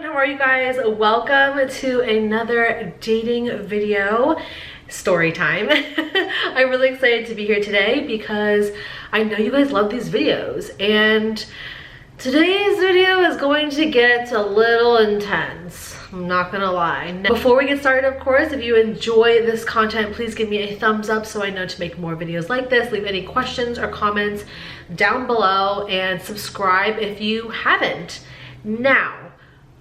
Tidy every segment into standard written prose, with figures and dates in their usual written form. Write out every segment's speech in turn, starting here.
How are you guys? Welcome to another dating video story time. I'm really excited to be here today because I know you guys love these videos, and today's video is going to get a little intense. I'm not gonna lie. Now, before we get started, of course, if you enjoy this content, please give me a thumbs up so I know to make more videos like this. Leave any questions or comments down below and subscribe if you haven't. Now,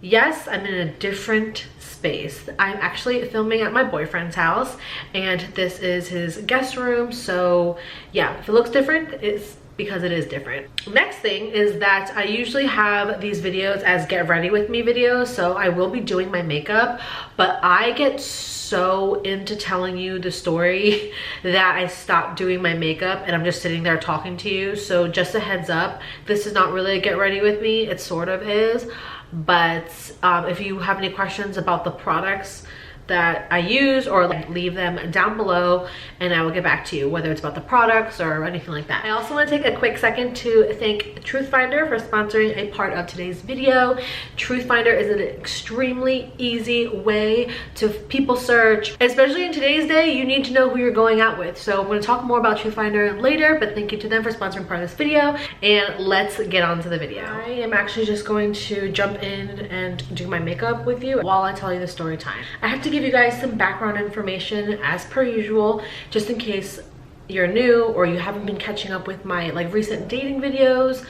yes, I'm in a different space. I'm actually filming at my boyfriend's house, and this is his guest room. So yeah, if it looks different, it's because it is different. Next thing is that I usually have these videos as get ready with me videos, so I will be doing my makeup, but I get so into telling you the story that I stopped doing my makeup and I'm just sitting there talking to you. So just a heads up, this is not really a get ready with me. It sort of is, but if you have any questions about the products that I use, or leave them down below and I will get back to you, whether it's about the products or anything like that. I also want to take a quick second to thank TruthFinder for sponsoring a part of today's video. TruthFinder is an extremely easy way to people search, especially in today's day. You need to know who you're going out with. So I'm going to talk more about TruthFinder later, but thank you to them for sponsoring part of this video, and let's get on to the video. I am actually just going to jump in and do my makeup with you while I tell you the story time. I have to give you guys some background information as per usual, just in case you're new or you haven't been catching up with my recent dating videos.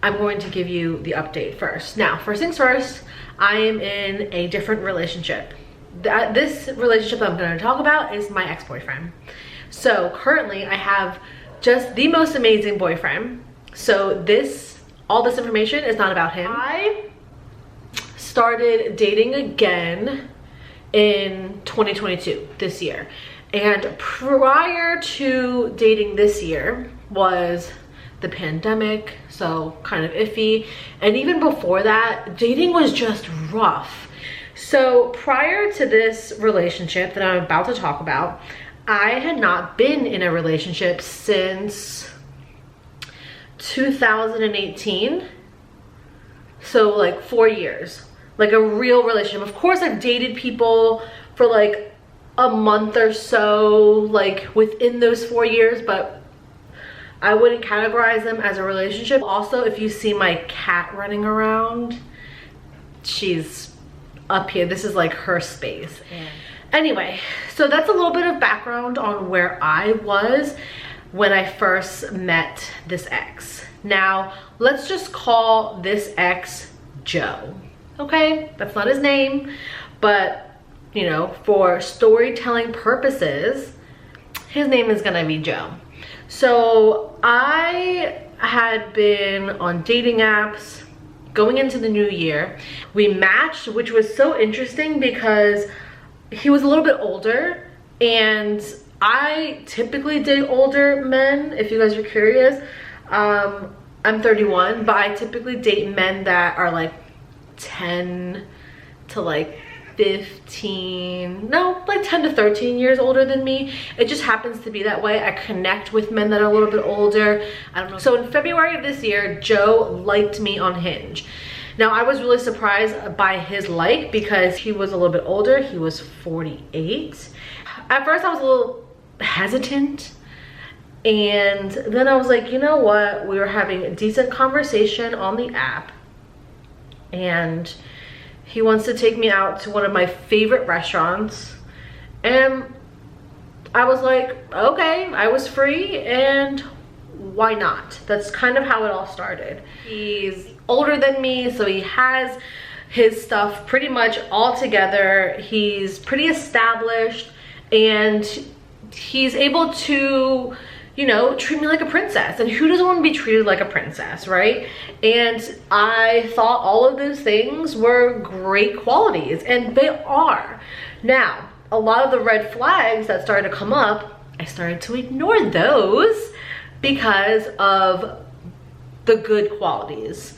I'm going to give you the update first. Now, first things first, I am in a different relationship. This relationship that I'm going to talk about is my ex-boyfriend. So currently I have just the most amazing boyfriend. So all this information is not about him. I started dating again in 2022, this year, and prior to dating this year was the pandemic, so kind of iffy, and even before that, dating was just rough. So prior to this relationship that I'm about to talk about, I had not been in a relationship since 2018, so like 4 years. Like a real relationship. Of course, I've dated people for like a month or so, like within those 4 years, but I wouldn't categorize them as a relationship. Also, if you see my cat running around, she's up here. This is like her space. Anyway, so that's a little bit of background on where I was when I first met this ex. Now, let's just call this ex Joe. Okay, that's not his name, but you know, for storytelling purposes, his name is gonna be Joe. So I had been on dating apps going into the new year. We matched, which was so interesting because he was a little bit older, and I typically date older men, if you guys are curious. I'm 31, but I typically date men that are like 10 to like 15, no, like 10 to 13 years older than me. It just happens to be that way. I connect with men that are a little bit older. I don't know. So in February of this year, Joe liked me on Hinge. Now, I was really surprised by his like because he was a little bit older. He was 48. At first, I was a little hesitant. And then I was like, you know what? We were having a decent conversation on the app, and he wants to take me out to one of my favorite restaurants, and I was like, okay. I was free, and why not? That's kind of how it all started. He's older than me, so he has his stuff pretty much all together. He's pretty established, and he's able to, you know, treat me like a princess. And who doesn't want to be treated like a princess, right? And I thought all of those things were great qualities, and they are. Now, a lot of the red flags that started to come up, I started to ignore those because of the good qualities.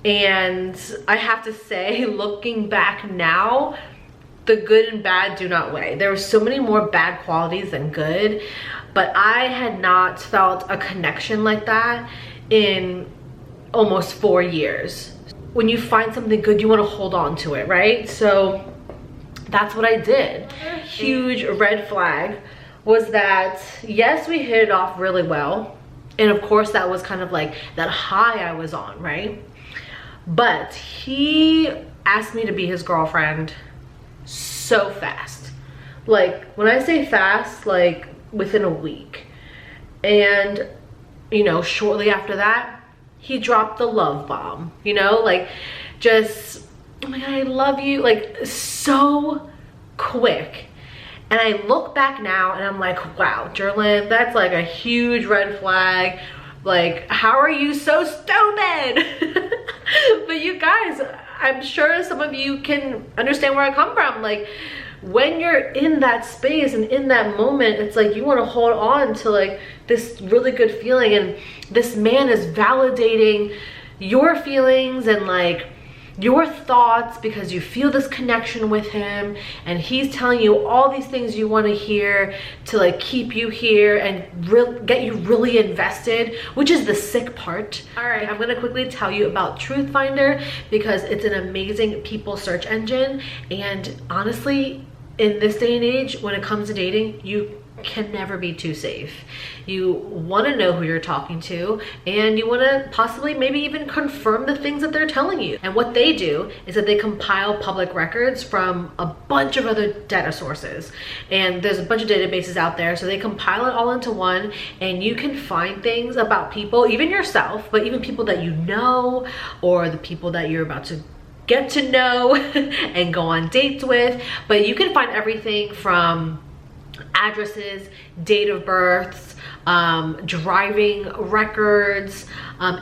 And I have to say, looking back now, the good and bad do not weigh. There were so many more bad qualities than good, but I had not felt a connection like that in almost 4 years. when you find something good, you want to hold on to it, right? So that's what I did. Huge red flag was that, yes, we hit it off really well. And of course that was kind of like that high I was on, right? But he asked me to be his girlfriend so fast. Like, when I say fast, like within a week. And, you know, shortly after that, he dropped the love bomb, you know, like just, oh my God, I love you, like so quick. And I look back now and I'm like, wow, Jerlyn, that's like a huge red flag. Like, how are you so stupid? But you guys, I'm sure some of you can understand where I come from. Like, when you're in that space and in that moment, it's like you want to hold on to like this really good feeling, and this man is validating your feelings and like your thoughts because you feel this connection with him, and he's telling you all these things you want to hear to like keep you here and get you really invested, which is the sick part. All right, I'm gonna quickly tell you about TruthFinder because it's an amazing people search engine, and honestly, in this day and age, when it comes to dating, you can never be too safe. You want to know who you're talking to, and you want to possibly maybe even confirm the things that they're telling you. And what they do is that they compile public records from a bunch of other data sources, and there's a bunch of databases out there, so they compile it all into one, and you can find things about people, even yourself, but even people that you know, or the people that you're about to get to know and go on dates with. But you can find everything from addresses, date of births, driving records,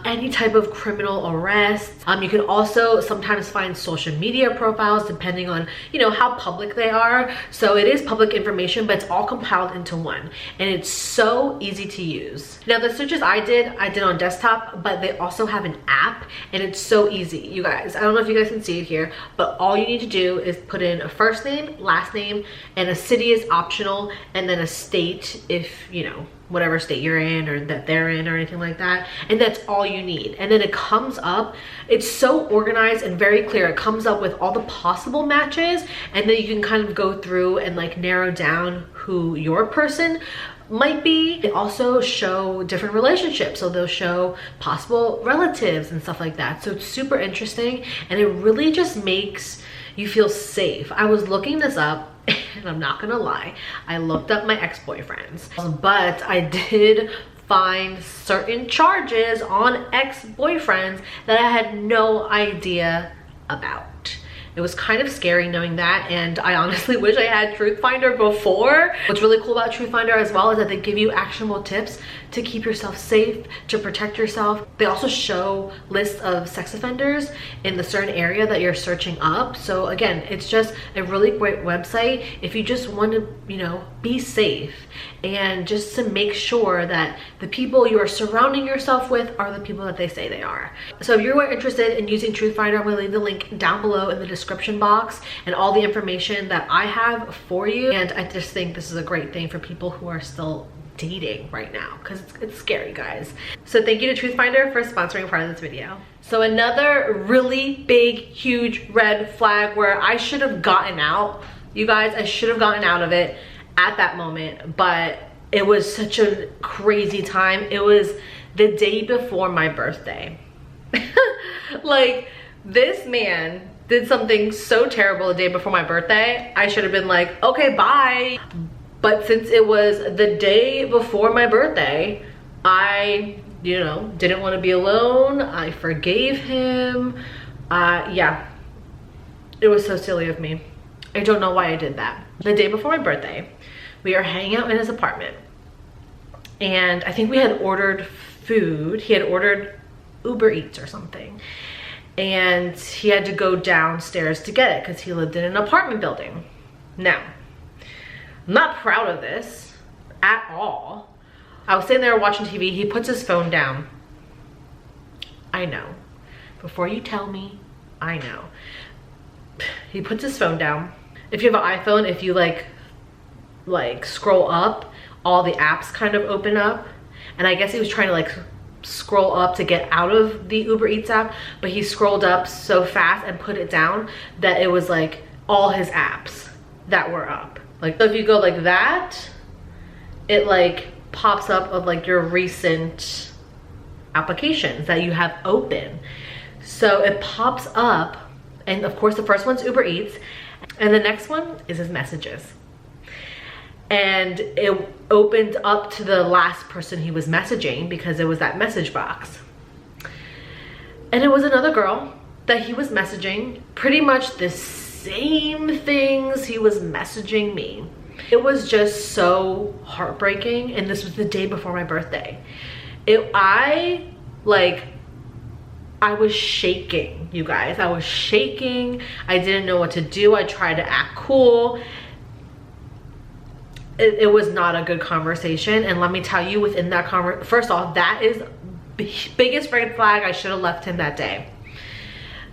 any type of criminal arrests. You can also sometimes find social media profiles depending on, you know, how public they are. So it is public information, but it's all compiled into one, and it's so easy to use. Now, the searches I did on desktop, but they also have an app, and it's so easy, you guys. I don't know if you guys can see it here, but all you need to do is put in a first name, last name, and a city is optional, and then a state if, you know, whatever state you're in or that they're in or anything like that, and that's all you need. And then it comes up, it's so organized and very clear. It comes up with all the possible matches, and then you can kind of go through and like narrow down who your person might be. They also show different relationships, so they'll show possible relatives and stuff like that. So it's super interesting, and it really just makes you feel safe. I was looking this up, and I'm not gonna lie, I looked up my ex-boyfriends, but I did find certain charges on ex-boyfriends that I had no idea about. It was kind of scary knowing that, and I honestly wish I had TruthFinder before. What's really cool about TruthFinder as well is that they give you actionable tips to keep yourself safe, to protect yourself. They also show lists of sex offenders in the certain area that you're searching up. So again, it's just a really great website if you just want to, you know, be safe, and just to make sure that the people you are surrounding yourself with are the people that they say they are. So if you're interested in using TruthFinder, I'm going to leave the link down below in the description box and all the information that I have for you. And I just think this is a great thing for people who are still dating right now, because it's scary, guys. So thank you to TruthFinder for sponsoring part of this video. So another really big, huge red flag where I should have gotten out, you guys, I should have gotten out of it at that moment, but it was such a crazy time. It was the day before my birthday. Like, this man did something so terrible the day before my birthday. I should have been like, okay, bye. But since it was the day before my birthday, I, you know, didn't want to be alone. I forgave him. Yeah, it was so silly of me. I don't know why I did that. The day before my birthday, we are hanging out in his apartment, and I think we had ordered food. He had ordered Uber Eats or something, and he had to go downstairs to get it because he lived in an apartment building. Now, I'm not proud of this at all. I was sitting there watching TV. He puts his phone down. I know. Before you tell me, I know. He puts his phone down. If you have an iPhone, if you like scroll up, all the apps kind of open up. And I guess he was trying to like scroll up to get out of the Uber Eats app, but he scrolled up so fast and put it down that it was like all his apps that were up. Like, so if you go like that, it like pops up of like your recent applications that you have open. So it pops up, and of course the first one's Uber Eats, and the next one is his messages. And it opened up to the last person he was messaging because it was that message box. And it was another girl that he was messaging, pretty much the same things he was messaging me. It was just so heartbreaking, and this was the day before my birthday. I was shaking, you guys. I was shaking. I didn't know what to do. I tried to act cool. It was not a good conversation, and let me tell you, within that conversation, first off, that is the biggest red flag. I should have left him that day.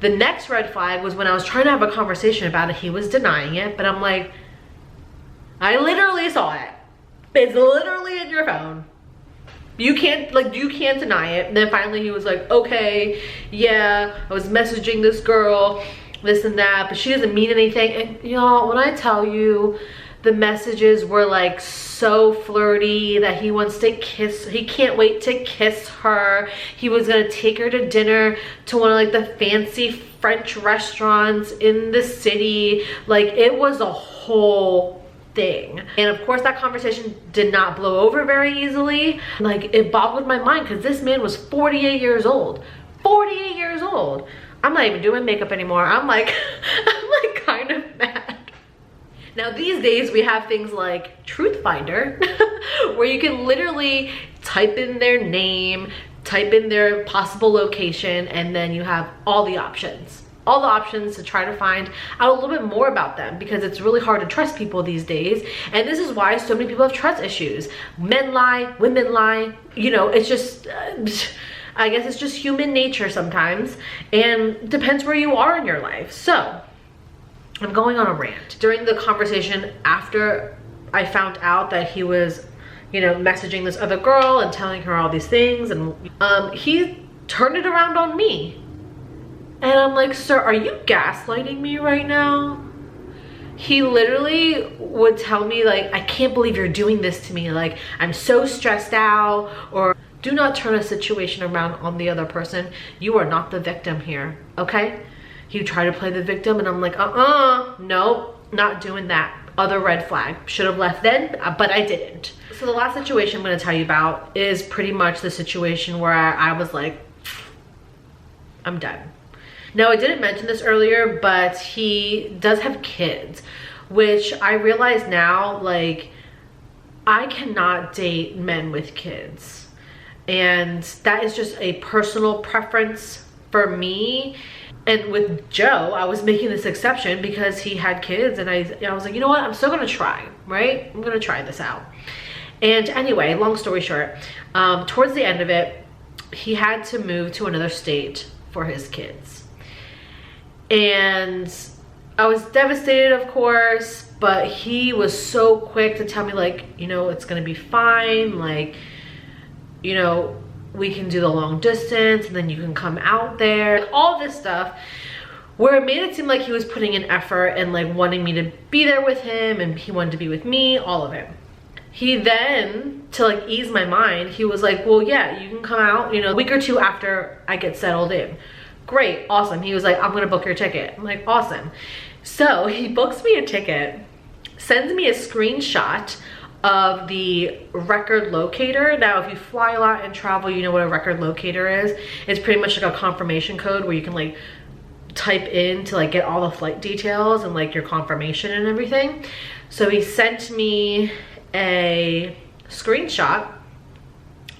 The next red flag was when I was trying to have a conversation about it. He was denying it, but I'm like, I literally saw it. It's literally in your phone. You can't deny it. And then finally he was like, okay, yeah, I was messaging this girl, this and that, but she doesn't mean anything. And y'all, when I tell you, the messages were like so flirty that he wants to kiss, he can't wait to kiss her. He was gonna take her to dinner to one of like the fancy French restaurants in the city. Like, it was a whole thing. And of course that conversation did not blow over very easily. Like, it boggled my mind because this man was 48 years old. 48 years old. I'm not even doing makeup anymore. I'm like kind of mad. Now these days we have things like TruthFinder where you can literally type in their name, type in their possible location, and then you have all the options to try to find out a little bit more about them, because it's really hard to trust people these days. And this is why so many people have trust issues. Men lie, women lie, you know, it's just I guess it's just human nature sometimes, and depends where you are in your life. So I'm going on a rant. During the conversation after I found out that he was, you know, messaging this other girl and telling her all these things, and he turned it around on me. And I'm like, sir, are you gaslighting me right now? He literally would tell me like, I can't believe you're doing this to me. Like, I'm so stressed out, or do not turn a situation around on the other person. You are not the victim here, okay? He tried to play the victim, and I'm like, no, not doing that. Other red flag. Should have left then, but I didn't. So the last situation I'm gonna tell you about is pretty much the situation where I was like, I'm done. Now, I didn't mention this earlier, but he does have kids, which I realize now, like, I cannot date men with kids. And that is just a personal preference for me. And with Joe, I was making this exception because he had kids, and I was like, you know what, I'm still gonna try, right? I'm gonna try this out. And anyway, long story short, towards the end of it, he had to move to another state for his kids. And I was devastated, of course, but he was so quick to tell me, like, you know, it's gonna be fine, like, you know, we can do the long distance, and then you can come out there, all this stuff, where it made it seem like he was putting in effort and like wanting me to be there with him, and he wanted to be with me, all of it. He then, to like ease my mind, he was like, well, yeah, you can come out, you know, a week or two after I get settled in. Great, awesome. He was like, I'm gonna book your ticket. I'm like, awesome. So he books me a ticket, sends me a screenshot of the record locator. Now, if you fly a lot and travel, you know what a record locator is. It's pretty much like a confirmation code where you can like type in to like get all the flight details and like your confirmation and everything. So he sent me a screenshot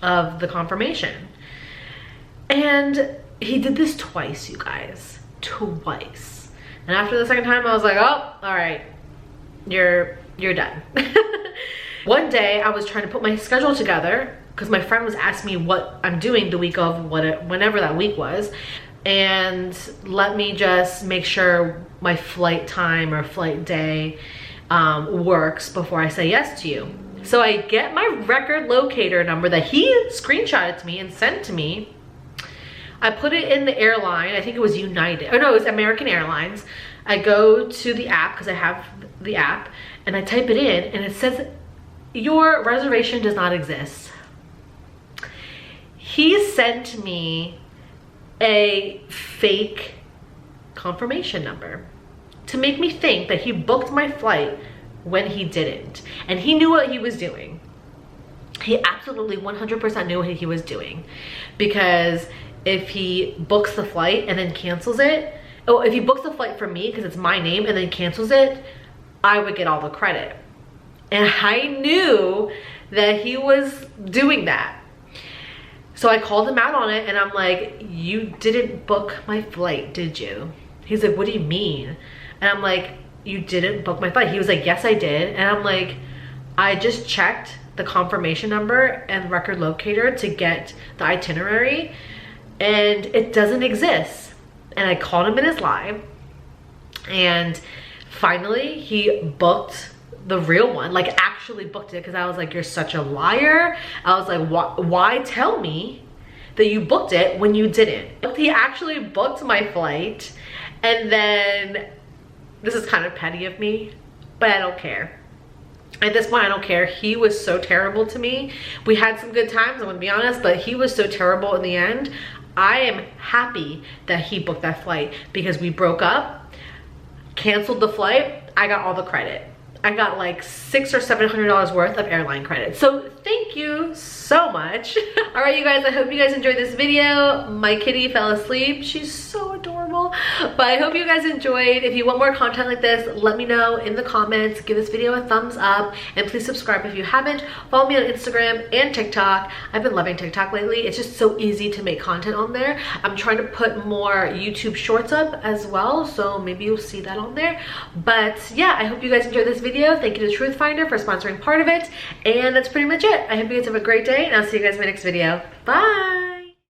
of the confirmation. And he did this twice, you guys, twice. And after the second time, I was like, oh, all right, you're done. One day I was trying to put my schedule together because my friend was asking me what I'm doing the week of whenever that week was, and let me just make sure my flight time or flight day works before I say yes to you. So I get my record locator number that he screenshotted to me and sent to me. I put it in the airline. I think it was United. Oh no, it was American Airlines. I go to the app because I have the app and I type it in and it says your reservation does not exist. He sent me a fake confirmation number to make me think that he booked my flight when he didn't. And he knew what he was doing. He absolutely 100% knew what he was doing, because if he books the flight and then cancels it, oh, if he books the flight for me because it's my name and then cancels it, I would get all the credit. And I knew that he was doing that. So I called him out on it and I'm like, you didn't book my flight, did you? He's like, what do you mean? And I'm like, you didn't book my flight. He was like, yes, I did. And I'm like, I just checked the confirmation number and record locator to get the itinerary and it doesn't exist. And I called him in his lie. And finally he booked the real one, like actually booked it, because I was like, you're such a liar. I was like, why tell me that you booked it when you didn't? He actually booked my flight, and then, this is kind of petty of me, but I don't care. At this point, I don't care. He was so terrible to me. We had some good times, I'm gonna be honest, but he was so terrible in the end. I am happy that he booked that flight, because we broke up, canceled the flight, I got all the credit. I got like $600 or $700 worth of airline credit. So thank you so much. All right, you guys, I hope you guys enjoyed this video. My kitty fell asleep. She's so adorable. But I hope you guys enjoyed. If you want more content like this, let me know in the comments. Give this video a thumbs up and please subscribe if you haven't. Follow me on Instagram and TikTok. I've been loving TikTok lately. It's just so easy to make content on there. I'm trying to put more YouTube shorts up as well, so maybe you'll see that on there. But yeah, I hope you guys enjoyed this video. Thank you to TruthFinder for sponsoring part of it. And that's pretty much it. I hope you guys have a great day, and I'll see you guys in my next video. Bye!